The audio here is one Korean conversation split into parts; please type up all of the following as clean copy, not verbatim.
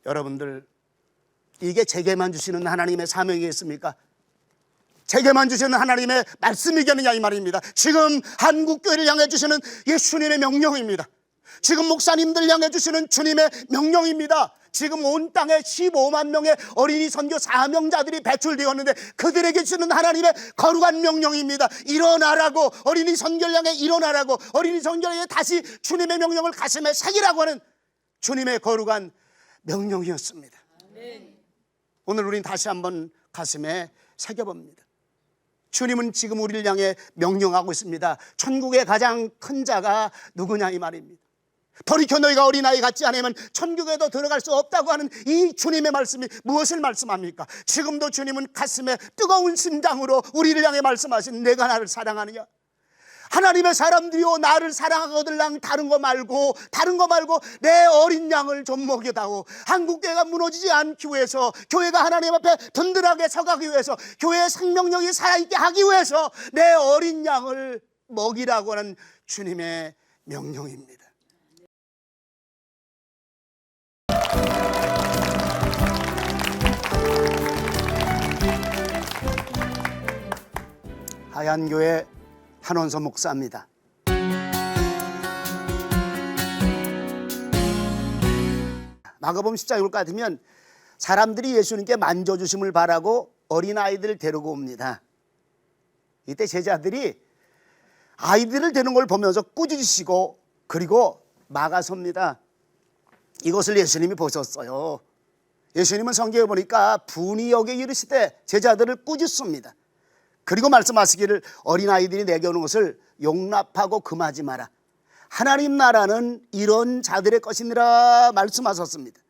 여러분들, 이게 제게만 주시는 하나님의 사명이겠습니까? 제게만 주시는 하나님의 말씀이겠느냐 이 말입니다. 지금 한국교회를 향해 주시는 예수님의 명령입니다. 지금 목사님들 향해 주시는 주님의 명령입니다. 지금 온 땅에 15만 명의 어린이 선교 사명자들이 배출되었는데 그들에게 주는 하나님의 거룩한 명령입니다. 일어나라고, 어린이 선교를 향해 일어나라고, 어린이 선교를 향해 다시 주님의 명령을 가슴에 새기라고 하는 주님의 거룩한 명령이었습니다. 오늘 우리는 다시 한번 가슴에 새겨봅니다. 주님은 지금 우리를 향해 명령하고 있습니다. 천국의 가장 큰 자가 누구냐 이 말입니다. 돌이켜 너희가 어린아이 같지 않으면 천국에도 들어갈 수 없다고 하는 이 주님의 말씀이 무엇을 말씀합니까? 지금도 주님은 가슴에 뜨거운 심장으로 우리를 향해 말씀하신 내가 나를 사랑하느냐? 하나님의 사람들이요, 나를 사랑하거들랑 다른 거 말고 내 어린 양을 좀 먹여다오. 한국교회가 무너지지 않기 위해서, 교회가 하나님 앞에 든든하게 서가기 위해서, 교회의 생명력이 살아있게 하기 위해서 내 어린 양을 먹이라고 하는 주님의 명령입니다. 하얀교회 한원서 목사입니다. 마가복음 10장 읽을 것 같으면 사람들이 예수님께 만져주심을 바라고 어린아이들을 데리고 옵니다. 이때 제자들이 아이들을 데리는 걸 보면서 꾸짖으시고 그리고 막아섭니다. 이것을 예수님이 보셨어요. 예수님은 성경에 보니까 분이 여기에 이르시되 제자들을 꾸짖습니다. 그리고 말씀하시기를 어린아이들이 내게 오는 것을 용납하고 금하지 마라. 하나님 나라는 이런 자들의 것이니라 말씀하셨습니다.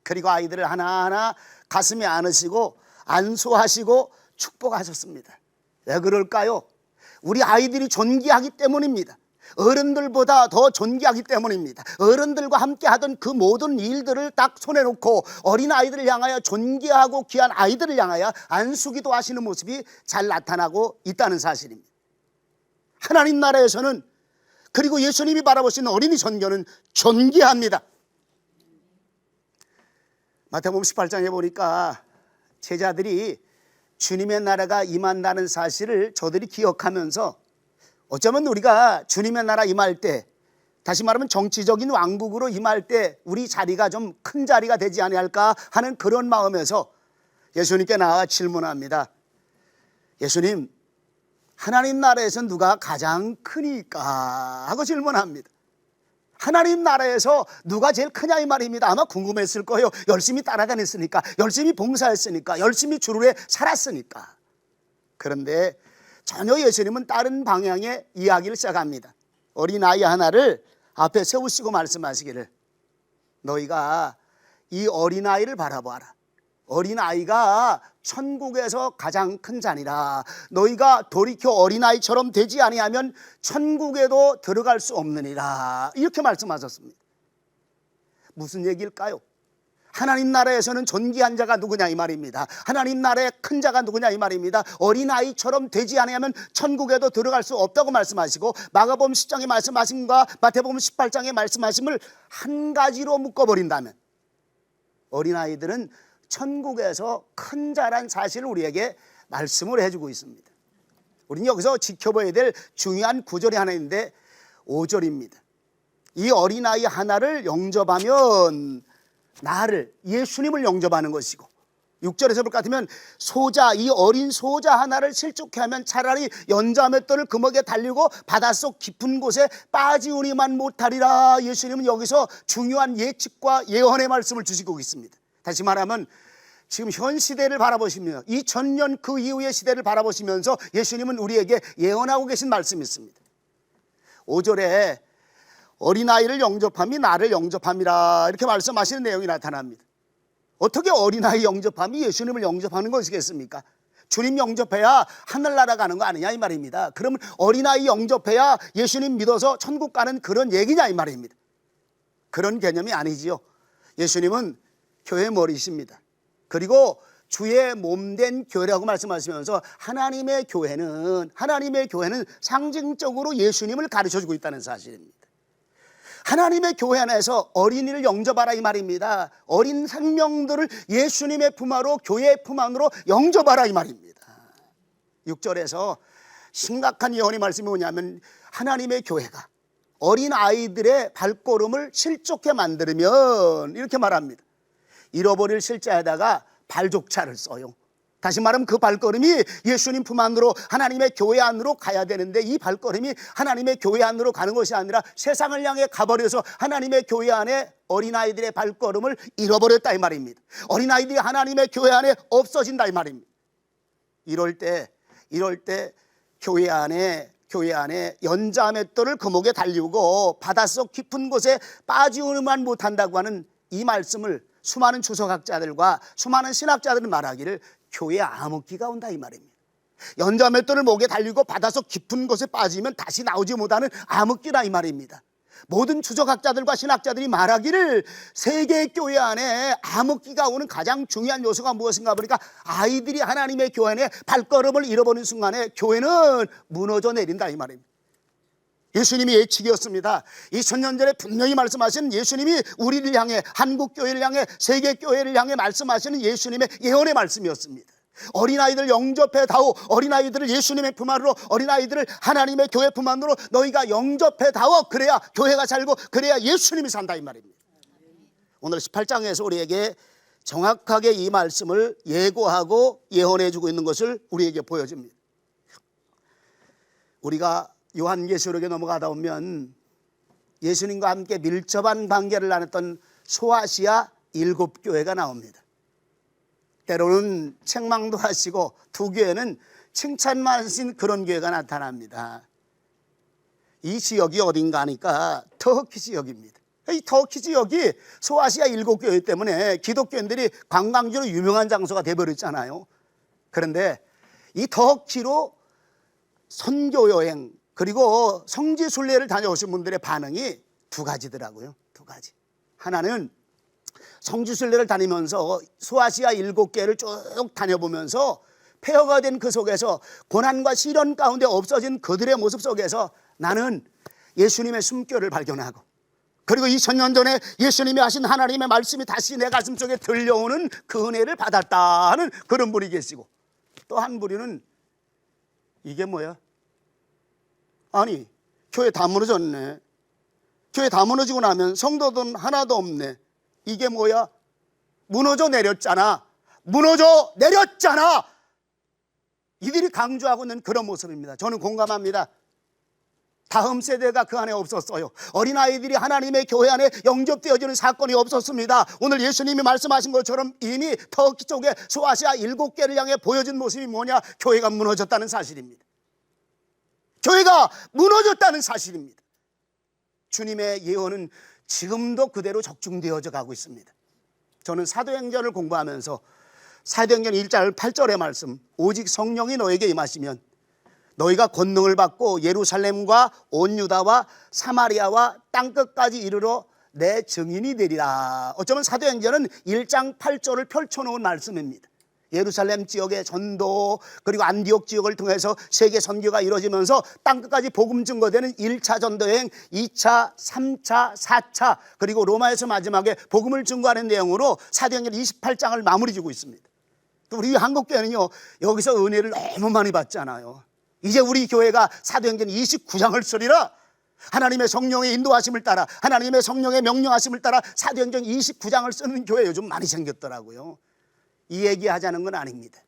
그리고 아이들을 하나하나 가슴에 안으시고 안수하시고 축복하셨습니다. 왜 그럴까요? 우리 아이들이 존귀하기 때문입니다. 어른들보다 더 존귀하기 때문입니다. 어른들과 함께 하던 그 모든 일들을 딱 손에 놓고 어린아이들을 향하여, 존귀하고 귀한 아이들을 향하여 안수기도 하시는 모습이 잘 나타나고 있다는 사실입니다. 하나님 나라에서는, 그리고 예수님이 바라보시는 어린이 선교는 존귀합니다. 마태복음 18장에 보니까 제자들이 주님의 나라가 임한다는 사실을 저들이 기억하면서, 어쩌면 우리가 주님의 나라 임할 때, 다시 말하면 정치적인 왕국으로 임할 때 우리 자리가 좀 큰 자리가 되지 아니할까 하는 그런 마음에서 예수님께 나와 질문합니다. 예수님, 하나님 나라에서 누가 가장 크니까? 하고 질문합니다. 하나님 나라에서 누가 제일 크냐 이 말입니다. 아마 궁금했을 거예요. 열심히 따라다녔으니까, 열심히 봉사했으니까, 열심히 주를 살았으니까. 그런데 전혀 예수님은 다른 방향의 이야기를 시작합니다. 어린아이 하나를 앞에 세우시고 말씀하시기를, 너희가 이 어린아이를 바라보아라. 어린아이가 천국에서 가장 큰 자니라. 너희가 돌이켜 어린아이처럼 되지 아니하면 천국에도 들어갈 수 없느니라. 이렇게 말씀하셨습니다. 무슨 얘기일까요? 하나님 나라에서는 존귀한 자가 누구냐 이 말입니다. 하나님 나라의 큰 자가 누구냐 이 말입니다. 어린아이처럼 되지 않으면 천국에도 들어갈 수 없다고 말씀하시고, 마가복음 10장에 말씀하신과 마태복음 18장에 말씀하심을 한 가지로 묶어버린다면 어린아이들은 천국에서 큰 자란 사실을 우리에게 말씀을 해주고 있습니다. 우리는 여기서 지켜봐야 될 중요한 구절이 하나 있는데 5절입니다. 이 어린아이 하나를 영접하면 나를, 예수님을 영접하는 것이고, 6절에서 볼 것 같으면 소자, 이 어린 소자 하나를 실족해 하면 차라리 연자맷돌을 금옥에 달리고 바닷속 깊은 곳에 빠지우니만 못하리라. 예수님은 여기서 중요한 예측과 예언의 말씀을 주시고 있습니다. 다시 말하면 지금 현 시대를 바라보시며 2000년 그 이후의 시대를 바라보시면서 예수님은 우리에게 예언하고 계신 말씀이 있습니다. 5절에 어린아이를 영접함이 나를 영접함이라 이렇게 말씀하시는 내용이 나타납니다. 어떻게 어린아이 영접함이 예수님을 영접하는 것이겠습니까? 주님 영접해야 하늘나라 가는 거 아니냐 이 말입니다. 그러면 어린아이 영접해야 예수님 믿어서 천국 가는 그런 얘기냐 이 말입니다. 그런 개념이 아니지요. 예수님은 교회 머리십니다. 그리고 주의 몸된 교회라고 말씀하시면서 하나님의 교회는 상징적으로 예수님을 가르쳐주고 있다는 사실입니다. 하나님의 교회 안에서 어린이를 영접하라 이 말입니다. 어린 생명들을 예수님의 품 안으로, 교회의 품 안으로 영접하라 이 말입니다. 6절에서 심각한 예언의 말씀이 뭐냐면 하나님의 교회가 어린 아이들의 발걸음을 실족해 만들면 이렇게 말합니다. 잃어버릴 실자에다가 발족차를 써요. 다시 말하면 그 발걸음이 예수님 품 안으로, 하나님의 교회 안으로 가야 되는데 이 발걸음이 하나님의 교회 안으로 가는 것이 아니라 세상을 향해 가버려서 하나님의 교회 안에 어린아이들의 발걸음을 잃어버렸다 이 말입니다. 어린아이들이 하나님의 교회 안에 없어진다 이 말입니다. 이럴 때 교회 안에 연자맷돌을 금옥에 달리고 바닷속 깊은 곳에 빠지우만 못한다고 하는 이 말씀을 수많은 주석학자들과 수많은 신학자들은 말하기를 교회에 암흑기가 온다 이 말입니다. 연자맷돌을 목에 달리고 바닷속 깊은 곳에 빠지면 다시 나오지 못하는 암흑기라 이 말입니다. 모든 주석학자들과 신학자들이 말하기를 세계 교회 안에 암흑기가 오는 가장 중요한 요소가 무엇인가 보니까 아이들이 하나님의 교회 안에 발걸음을 잃어버리는 순간에 교회는 무너져 내린다 이 말입니다. 예수님이 예측이었습니다. 2000년 전에 분명히 말씀하신 예수님이 우리를 향해, 한국교회를 향해, 세계교회를 향해 말씀하시는 예수님의 예언의 말씀이었습니다. 어린아이들 영접해다오, 어린아이들을 예수님의 품 안으로, 어린아이들을 하나님의 교회 품 안으로 너희가 영접해다오. 그래야 교회가 살고 그래야 예수님이 산다 이 말입니다. 오늘 18장에서 우리에게 정확하게 이 말씀을 예고하고 예언해 주고 있는 것을 우리에게 보여줍니다. 우리가 요한계시록에 넘어가다 보면 예수님과 함께 밀접한 관계를 나눴던 소아시아 7교회가 나옵니다. 때로는 책망도 하시고 두 교회는 칭찬만 하신 그런 교회가 나타납니다. 이 지역이 어딘가 하니까 터키 지역입니다. 이 터키 지역이 소아시아 7교회 때문에 기독교인들이 관광지로 유명한 장소가 되어버렸잖아요. 그런데 이 터키로 선교여행 그리고 성지순례를 다녀오신 분들의 반응이 두 가지더라고요. 두 가지. 하나는 성지순례를 다니면서 소아시아 7개를 쭉 다녀보면서 폐허가 된 그 속에서 고난과 시련 가운데 없어진 그들의 모습 속에서 나는 예수님의 숨결을 발견하고 그리고 2000년 전에 예수님이 하신 하나님의 말씀이 다시 내 가슴 속에 들려오는 그 은혜를 받았다 하는 그런 분이 계시고 또 한 부류는 이게 뭐야? 아니 교회 다 무너졌네. 교회 다 무너지고 나면 성도든 하나도 없네. 이게 뭐야? 무너져 내렸잖아. 무너져 내렸잖아. 이들이 강조하고 있는 그런 모습입니다. 저는 공감합니다. 다음 세대가 그 안에 없었어요. 어린아이들이 하나님의 교회 안에 영접되어지는 사건이 없었습니다. 오늘 예수님이 말씀하신 것처럼 이미 터키 쪽에 소아시아 7개를 향해 보여준 모습이 뭐냐? 교회가 무너졌다는 사실입니다. 교회가 무너졌다는 사실입니다. 주님의 예언은 지금도 그대로 적중되어져 가고 있습니다. 저는 사도행전을 공부하면서 사도행전 1장 8절의 말씀, 오직 성령이 너에게 임하시면 너희가 권능을 받고 예루살렘과 온 유다와 사마리아와 땅끝까지 이르러 내 증인이 되리라. 어쩌면 사도행전은 1장 8절을 펼쳐놓은 말씀입니다. 예루살렘 지역의 전도 그리고 안디옥 지역을 통해서 세계 선교가 이루어지면서 땅끝까지 복음 증거되는 1차 전도여행, 2차, 3차, 4차 그리고 로마에서 마지막에 복음을 증거하는 내용으로 사도행전 28장을 마무리 지고 있습니다. 또 우리 한국교회는요 여기서 은혜를 너무 많이 받잖아요. 이제 우리 교회가 사도행전 29장을 쓰리라. 하나님의 성령의 인도하심을 따라 하나님의 성령의 명령하심을 따라 사도행전 29장을 쓰는 교회 요즘 많이 생겼더라고요. 이 얘기하자는 건 아닙니다.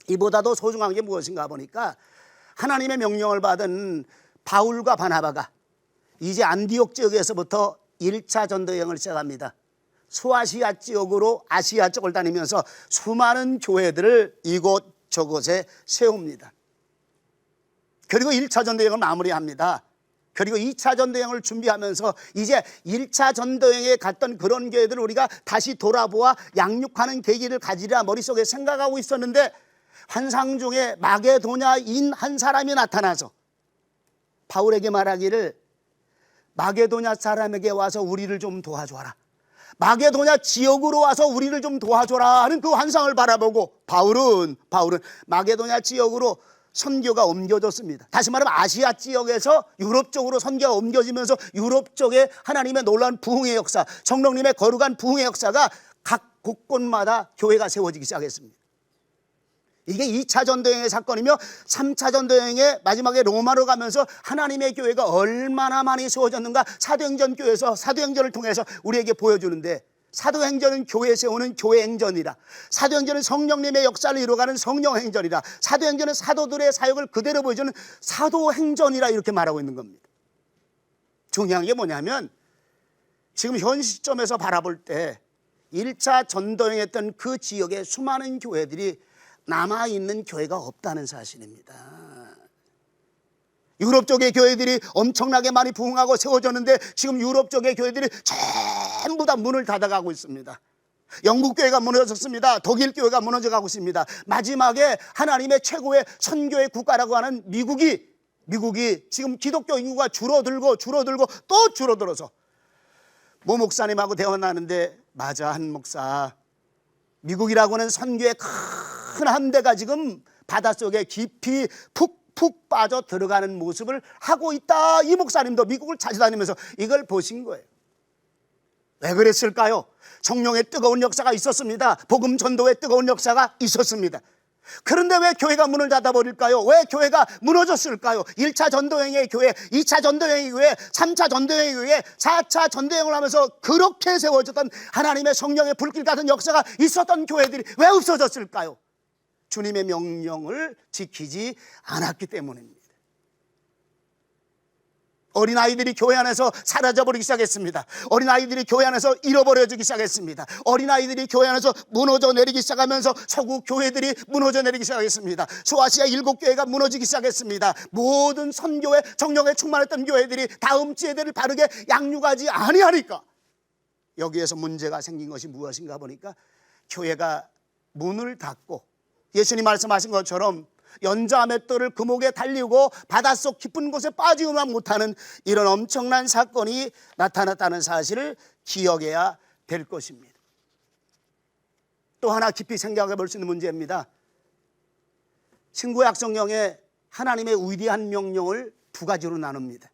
이보다도 소중한 게 무엇인가 보니까 하나님의 명령을 받은 바울과 바나바가 이제 안디옥 지역에서부터 1차 전도여행을 시작합니다. 소아시아 지역으로 아시아 쪽을 다니면서 수많은 교회들을 이곳 저곳에 세웁니다. 그리고 1차 전도여행을 마무리합니다. 그리고 2차 전도여행을 준비하면서 이제 1차 전도여행에 갔던 그런 교회들을 우리가 다시 돌아보아 양육하는 계기를 가지려 머릿속에 생각하고 있었는데 환상 중에 마게도냐인 한 사람이 나타나서 바울에게 말하기를 마게도냐 사람에게 와서 우리를 좀 도와줘라. 마게도냐 지역으로 와서 우리를 좀 도와줘라 하는 그 환상을 바라보고 바울은 마게도냐 지역으로 선교가 옮겨졌습니다. 다시 말하면 아시아 지역에서 유럽 쪽으로 선교가 옮겨지면서 유럽 쪽에 하나님의 놀라운 부흥의 역사, 성령님의 거룩한 부흥의 역사가 각 곳곳마다 교회가 세워지기 시작했습니다. 이게 2차 전도여행의 사건이며 3차 전도여행의 마지막에 로마로 가면서 하나님의 교회가 얼마나 많이 세워졌는가 사도행전 교회에서 사도행전을 통해서 우리에게 보여주는데, 사도행전은 교회 세우는 교회행전이라, 사도행전은 성령님의 역사를 이루어가는 성령행전이라, 사도행전은 사도들의 사역을 그대로 보여주는 사도행전이라 이렇게 말하고 있는 겁니다. 중요한 게 뭐냐면 지금 현 시점에서 바라볼 때 1차 전도행했던 그 지역의 수많은 교회들이 남아있는 교회가 없다는 사실입니다. 유럽 쪽의 교회들이 엄청나게 많이 부흥하고 세워졌는데 지금 유럽 쪽의 교회들이 전부 다 문을 닫아가고 있습니다. 영국 교회가 무너졌습니다. 독일 교회가 무너져가고 있습니다. 마지막에 하나님의 최고의 선교의 국가라고 하는 미국이 지금 기독교 인구가 줄어들고 또 줄어들어서 모 목사님하고 대화 나는데, 맞아, 한 목사, 미국이라고 하는 선교의 큰 함대가 지금 바닷속에 깊이 푹 빠져 들어가는 모습을 하고 있다. 이 목사님도 미국을 찾아다니면서 이걸 보신 거예요. 왜 그랬을까요? 성령의 뜨거운 역사가 있었습니다. 복음 전도의 뜨거운 역사가 있었습니다. 그런데 왜 교회가 문을 닫아버릴까요? 왜 교회가 무너졌을까요? 1차 전도여행의 교회, 2차 전도여행의 교회, 3차 전도여행의 교회, 4차 전도여행을 하면서 그렇게 세워졌던 하나님의 성령의 불길 같은 역사가 있었던 교회들이 왜 없어졌을까요? 주님의 명령을 지키지 않았기 때문입니다. 어린아이들이 교회 안에서 사라져버리기 시작했습니다. 어린아이들이 교회 안에서 잃어버려지기 시작했습니다. 어린아이들이 교회 안에서 무너져 내리기 시작하면서 서구 교회들이 무너져 내리기 시작했습니다. 소아시아 7교회가 무너지기 시작했습니다. 모든 선교에 정령에 충만했던 교회들이 다음 세대를 바르게 양육하지 아니하니까 여기에서 문제가 생긴 것이 무엇인가 보니까 교회가 문을 닫고 예수님 말씀하신 것처럼 연자 맷돌을 금옥에 달리고 바닷속 깊은 곳에 빠지고만 못하는 이런 엄청난 사건이 나타났다는 사실을 기억해야 될 것입니다. 또 하나 깊이 생각해 볼 수 있는 문제입니다. 신구약 성경에 하나님의 위대한 명령을 두 가지로 나눕니다.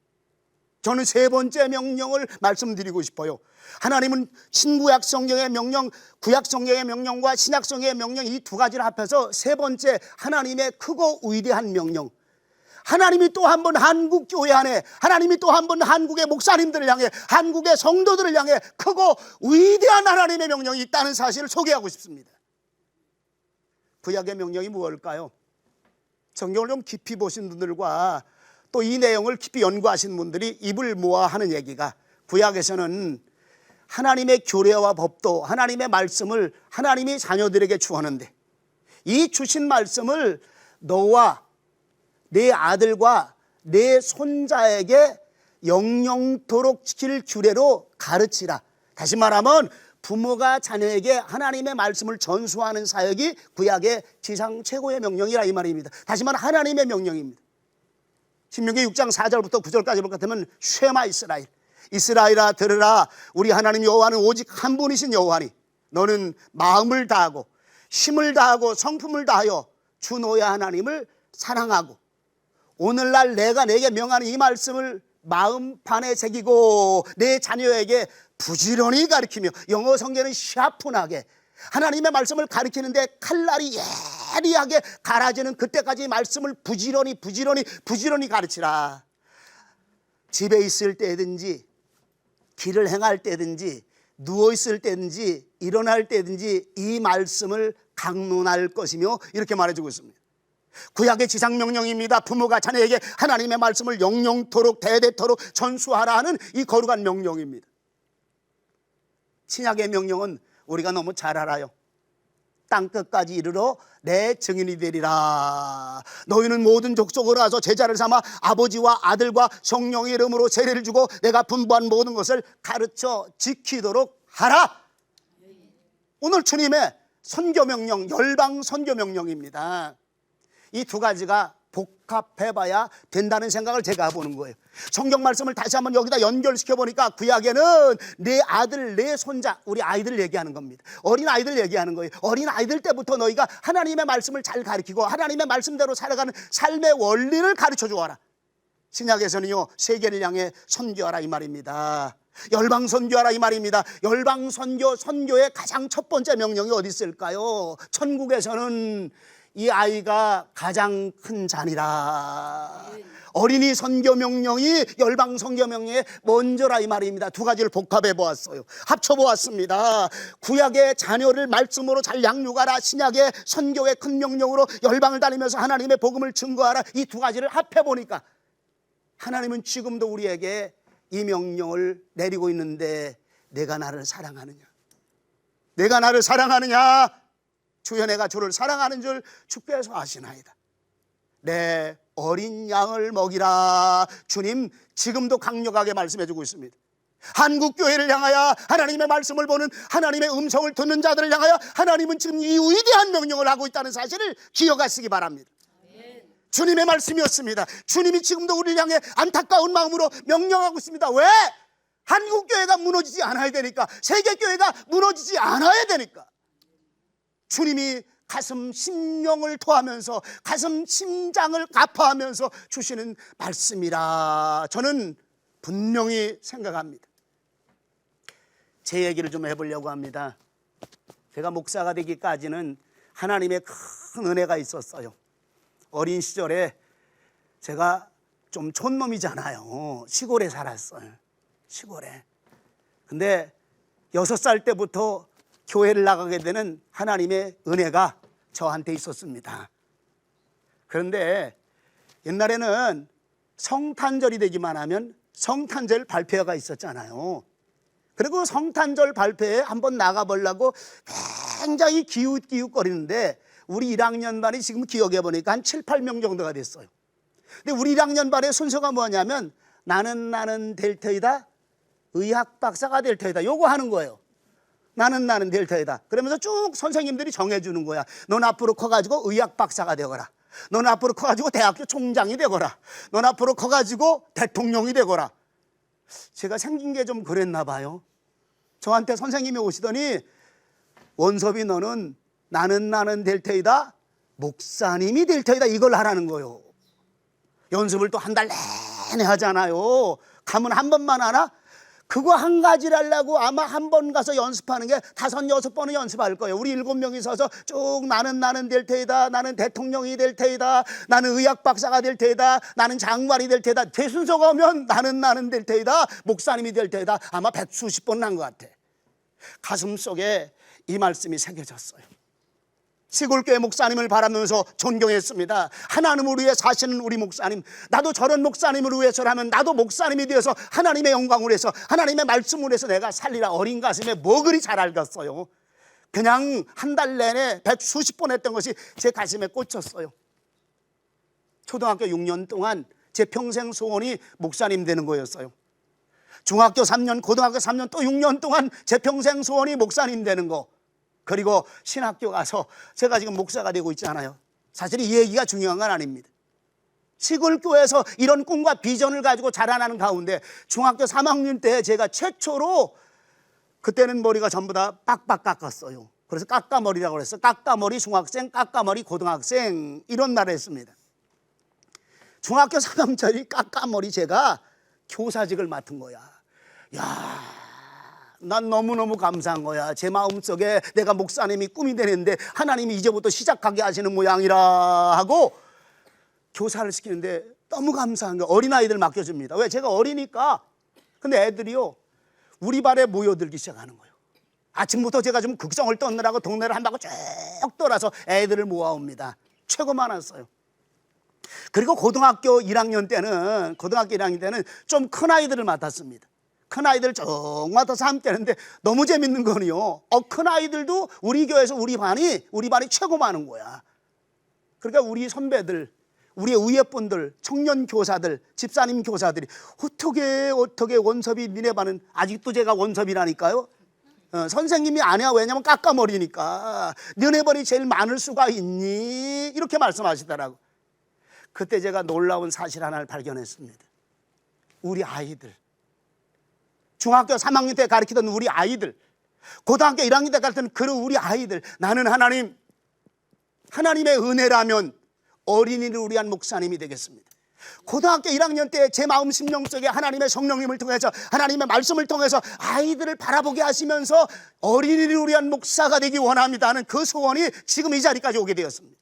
저는 세 번째 명령을 말씀드리고 싶어요. 하나님은 신구약 성경의 명령, 구약 성경의 명령과 신약 성경의 명령, 이 두 가지를 합해서 세 번째 하나님의 크고 위대한 명령, 하나님이 또 한 번 한국 교회 안에, 하나님이 또 한 번 한국의 목사님들을 향해, 한국의 성도들을 향해 크고 위대한 하나님의 명령이 있다는 사실을 소개하고 싶습니다. 구약의 명령이 무엇일까요? 성경을 좀 깊이 보신 분들과 또 이 내용을 깊이 연구하신 분들이 입을 모아 하는 얘기가, 구약에서는 하나님의 규례와 법도, 하나님의 말씀을 하나님이 자녀들에게 주었는데 이 주신 말씀을 너와 내 아들과 내 손자에게 영영토록 지킬 규례로 가르치라. 다시 말하면 부모가 자녀에게 하나님의 말씀을 전수하는 사역이 구약의 지상 최고의 명령이라 이 말입니다. 다시 말하면 하나님의 명령입니다. 신명기 6장 4절부터 9절까지 볼 것 같으면 쉐마 이스라엘, 이스라엘아 들으라, 우리 하나님 여호와는 오직 한 분이신 여호와니 너는 마음을 다하고 힘을 다하고 성품을 다하여 주 너의 하나님을 사랑하고 오늘날 내가 내게 명하는 이 말씀을 마음판에 새기고 내 자녀에게 부지런히 가르치며, 영어 성경은 샤픈하게 하나님의 말씀을 가르치는데 칼날이 예리하게 갈아지는 그때까지 말씀을 부지런히 가르치라. 집에 있을 때든지 길을 행할 때든지 누워있을 때든지 일어날 때든지 이 말씀을 강론할 것이며 이렇게 말해주고 있습니다. 구약의 지상명령입니다. 부모가 자녀에게 하나님의 말씀을 영영토록 대대토록 전수하라 하는 이 거룩한 명령입니다. 신약의 명령은 우리가 너무 잘 알아요. 땅끝까지 이르러 내 증인이 되리라. 너희는 모든 족속으로 와서 제자를 삼아 아버지와 아들과 성령의 이름으로 세례를 주고 내가 분부한 모든 것을 가르쳐 지키도록 하라. 오늘 주님의 선교명령, 열방 선교명령입니다. 이 두 가지가 복합해봐야 된다는 생각을 제가 해보는 거예요. 성경 말씀을 다시 한번 여기다 연결시켜 보니까 구약에는 내 아들 내 손자 우리 아이들 얘기하는 겁니다. 어린 아이들 얘기하는 거예요. 어린 아이들 때부터 너희가 하나님의 말씀을 잘 가르치고 하나님의 말씀대로 살아가는 삶의 원리를 가르쳐 주어라. 신약에서는요 세계를 향해 선교하라 이 말입니다. 열방 선교하라 이 말입니다. 열방 선교의 가장 첫 번째 명령이 어디 있을까요? 천국에서는 이 아이가 가장 큰 잔이라. 어린이 선교 명령이 열방 선교 명령의 먼저라 이 말입니다. 두 가지를 복합해 보았어요. 합쳐 보았습니다. 구약의 자녀를 말씀으로 잘 양육하라. 신약의 선교의 큰 명령으로 열방을 다니면서 하나님의 복음을 증거하라. 이 두 가지를 합해 보니까 하나님은 지금도 우리에게 이 명령을 내리고 있는데 내가 나를 사랑하느냐? 내가 나를 사랑하느냐? 주여 내가 주를 사랑하는 줄 주께서 아시나이다. 내 어린 양을 먹이라. 주님 지금도 강력하게 말씀해 주고 있습니다. 한국교회를 향하여 하나님의 말씀을 보는 하나님의 음성을 듣는 자들을 향하여 하나님은 지금 이 위대한 명령을 하고 있다는 사실을 기억하시기 바랍니다. 주님의 말씀이었습니다. 주님이 지금도 우리를 향해 안타까운 마음으로 명령하고 있습니다. 왜? 한국교회가 무너지지 않아야 되니까. 세계교회가 무너지지 않아야 되니까. 주님이 가슴 심령을 토하면서 가슴 심장을 아파하면서 주시는 말씀이라 저는 분명히 생각합니다. 제 얘기를 좀 해보려고 합니다. 제가 목사가 되기까지는 하나님의 큰 은혜가 있었어요. 어린 시절에 제가 좀 촌놈이잖아요. 시골에 살았어요. 시골에. 근데 6살 때부터 교회를 나가게 되는 하나님의 은혜가 저한테 있었습니다. 그런데 옛날에는 성탄절이 되기만 하면 성탄절 발표회가 있었잖아요. 그리고 성탄절 발표회에 한번 나가보려고 굉장히 기웃기웃거리는데 우리 1학년 반이 지금 기억해 보니까 한 7, 8명 정도가 됐어요. 근데 우리 1학년 반의 순서가 뭐냐면 나는 될 터이다. 의학 박사가 될 터이다. 요거 하는 거예요. 나는 될 터이다. 그러면서 쭉 선생님들이 정해주는 거야. 넌 앞으로 커가지고 의학 박사가 되거라. 넌 앞으로 커가지고 대학교 총장이 되거라. 넌 앞으로 커가지고 대통령이 되거라. 제가 생긴 게 좀 그랬나 봐요. 저한테 선생님이 오시더니 원섭이 너는 나는 될 터이다. 목사님이 될 터이다. 이걸 하라는 거예요. 연습을 또 한 달 내내 하잖아요. 가면 한 번만 하나? 그거 한 가지를 하려고 아마 한 번 가서 연습하는 게 5, 6번은 연습할 거예요. 우리 7명이 서서 쭉 나는 될 테이다. 나는 대통령이 될 테이다. 나는 의학 박사가 될 테이다. 나는 장관이 될 테이다. 제 순서가 오면 나는 될 테이다. 목사님이 될 테이다. 아마 100수십 번 한 것 같아. 가슴 속에 이 말씀이 새겨졌어요. 시골교회 목사님을 바라면서 존경했습니다. 하나님을 위해 사시는 우리 목사님, 나도 저런 목사님을 위해서라면 나도 목사님이 되어서 하나님의 영광을 위해서 하나님의 말씀을 위해서 내가 살리라. 어린 가슴에 뭐 그리 잘 알겠어요. 그냥 한 달 내내 100수십 번 했던 것이 제 가슴에 꽂혔어요. 초등학교 6년 동안 제 평생 소원이 목사님 되는 거였어요. 중학교 3년, 고등학교 3년, 또 6년 동안 제 평생 소원이 목사님 되는 거. 그리고 신학교 가서 제가 지금 목사가 되고 있잖아요. 사실 이 얘기가 중요한 건 아닙니다. 시골교회에서 이런 꿈과 비전을 가지고 자라나는 가운데 중학교 3학년 때 제가 최초로 그때는 머리가 전부 다 빡빡 깎았어요. 그래서 깎아머리라고 그랬어요. 깎아머리 중학생, 깎아머리 고등학생 이런 말을 했습니다. 중학교 3학년짜리 깎아머리 제가 교사직을 맡은 거야. 야, 난 너무너무 감사한 거야. 제 마음속에 내가 목사님이 꿈이 되는데 하나님이 이제부터 시작하게 하시는 모양이라 하고 교사를 시키는데 너무 감사한 거야. 어린아이들 맡겨줍니다. 왜? 제가 어리니까. 근데 애들이요 우리 반에 모여들기 시작하는 거예요. 아침부터 제가 좀 극성을 떠느라고 동네를 한 바퀴 쭉 돌아서 애들을 모아옵니다. 최고 많았어요. 그리고 고등학교 1학년 때는 좀 큰 아이들을 맡았습니다. 큰 아이들 쭉 맡아서 함께 하는데 너무 재밌는 거는요. 큰 아이들도 우리 교회에서 우리 반이 최고 많은 거야. 그러니까 우리 선배들, 우리의 위에분들, 청년 교사들, 집사님 교사들이 어떻게 원섭이 니네 반은 아직도 제가 원섭이라니까요. 선생님이 아니야. 왜냐면 깎아머리니까. 너네 반이 제일 많을 수가 있니? 이렇게 말씀하시더라고. 그때 제가 놀라운 사실 하나를 발견했습니다. 우리 아이들, 중학교 3학년 때 가르치던 우리 아이들, 고등학교 1학년 때 가르치던 그런 우리 아이들, 나는 하나님의 은혜라면 어린이를 위한 목사님이 되겠습니다. 고등학교 1학년 때 제 마음 심령 속에 하나님의 성령님을 통해서, 하나님의 말씀을 통해서 아이들을 바라보게 하시면서 어린이를 위한 목사가 되기 원합니다 하는 그 소원이 지금 이 자리까지 오게 되었습니다.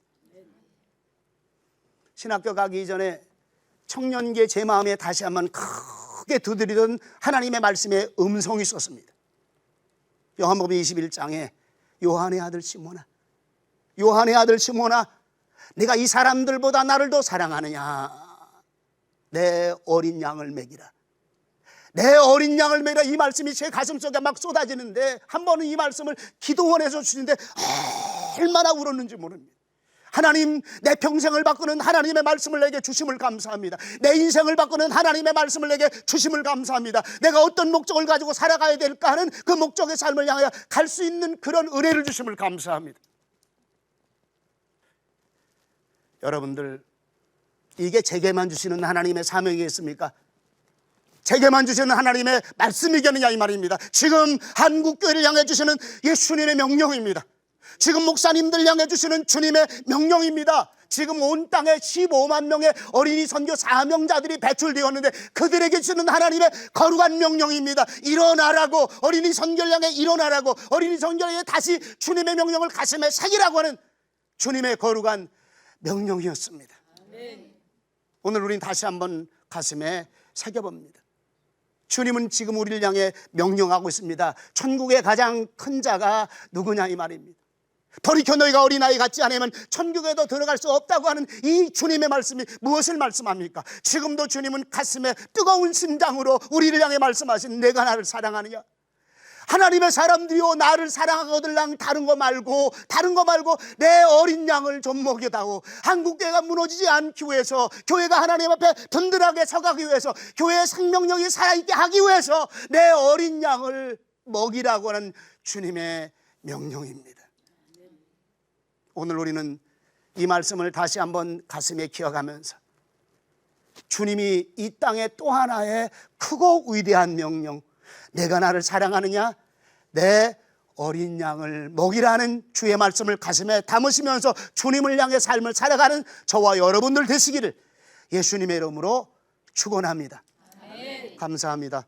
신학교 가기 이전에 청년기에 제 마음에 다시 한번 크게 두드리던 하나님의 말씀의 음성이 있었습니다. 요한복음 21장에 요한의 아들 시몬아, 요한의 아들 시몬아, 네가 이 사람들보다 나를 더 사랑하느냐? 내 어린 양을 먹이라. 내 어린 양을 먹이라. 이 말씀이 제 가슴속에 막 쏟아지는데, 한 번은 이 말씀을 기도원에서 주시는데 얼마나 울었는지 모릅니다. 하나님, 내 평생을 바꾸는 하나님의 말씀을 내게 주심을 감사합니다. 내 인생을 바꾸는 하나님의 말씀을 내게 주심을 감사합니다. 내가 어떤 목적을 가지고 살아가야 될까 하는 그 목적의 삶을 향하여 갈 수 있는 그런 은혜를 주심을 감사합니다. 여러분들, 이게 제게만 주시는 하나님의 사명이겠습니까? 제게만 주시는 하나님의 말씀이겠느냐 이 말입니다. 지금 한국교회를 향해 주시는 예수님의 명령입니다. 지금 목사님들 향해 주시는 주님의 명령입니다. 지금 온 땅에 15만 명의 어린이 선교 사명자들이 배출되었는데 그들에게 주시는 하나님의 거룩한 명령입니다. 일어나라고, 어린이 선교를 향해 일어나라고, 어린이 선교를 향해 다시 주님의 명령을 가슴에 새기라고 하는 주님의 거룩한 명령이었습니다. 오늘 우리는 다시 한번 가슴에 새겨봅니다. 주님은 지금 우리를 향해 명령하고 있습니다. 천국의 가장 큰 자가 누구냐 이 말입니다. 돌이켜 너희가 어린아이 같지 않으면 천국에도 들어갈 수 없다고 하는 이 주님의 말씀이 무엇을 말씀합니까? 지금도 주님은 가슴에 뜨거운 심장으로 우리를 향해 말씀하신, 내가 나를 사랑하느냐? 하나님의 사람들이요, 나를 사랑하거들랑 다른 거 말고 내 어린 양을 좀 먹여다오. 한국교회가 무너지지 않기 위해서, 교회가 하나님 앞에 든든하게 서가기 위해서, 교회의 생명력이 살아있게 하기 위해서 내 어린 양을 먹이라고 하는 주님의 명령입니다. 오늘 우리는 이 말씀을 다시 한번 가슴에 기억하면서 주님이 이 땅에 또 하나의 크고 위대한 명령, 내가 나를 사랑하느냐? 내 어린 양을 먹이라는 주의 말씀을 가슴에 담으시면서 주님을 향해 삶을 살아가는 저와 여러분들 되시기를 예수님의 이름으로 축원합니다. 감사합니다.